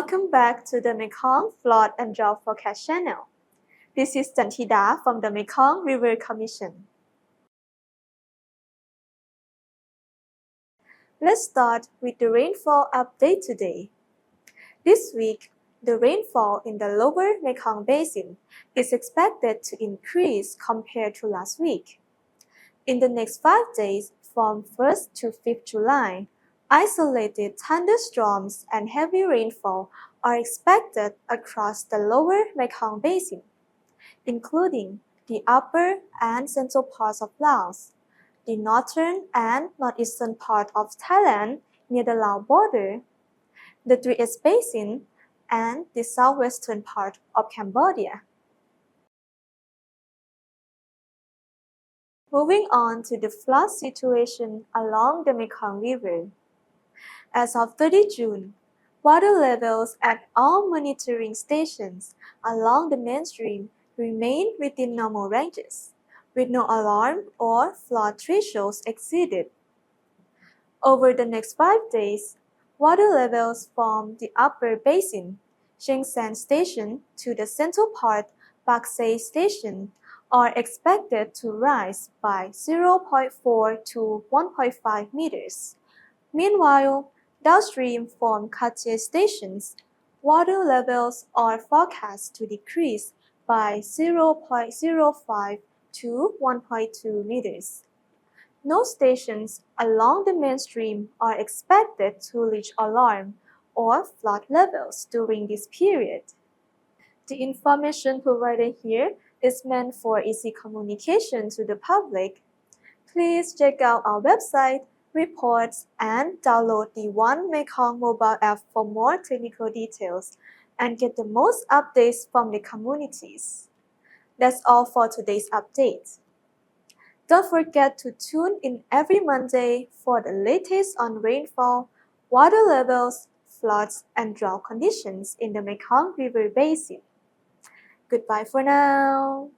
Welcome back to the Mekong Flood and Drought Forecast channel. This is 𝐃𝐫𝐤𝐵 from the Mekong River Commission. Let's start with the rainfall update today. This week, the rainfall in the Lower Mekong Basin is expected to increase compared to last week. In the next 5 days, from 1st to 5th July, isolated thunderstorms and heavy rainfall are expected across the Lower Mekong Basin, including the upper and central parts of Laos, the northern and northeastern part of Thailand near the Laos border, the 𝐷 Basin, and the southwestern part of Cambodia. Moving on to the flood situation along the Mekong River. As of 30 June, water levels at all monitoring stations along the mainstream remain within normal ranges, with no alarm or flood thresholds exceeded. Over the next 5 days, water levels from the upper basin, Chiang Saen Station, to the central part, Pakse Station, are expected to rise by 0.4 to 1.5 meters. Meanwhile, downstream from Kratie stations, water levels are forecast to decrease by 0.05 to 1.2 meters. No stations along the mainstream are expected to reach alarm or flood levels during this period. The information provided here is meant for easy communication to the public. Please check out our website, reports, and download the One Mekong mobile app for more technical details and get the most updates from the communities. That's all for today's update. Don't forget to tune in every Monday for the latest on rainfall, water levels, floods, and drought conditions in the Mekong River Basin. Goodbye for now.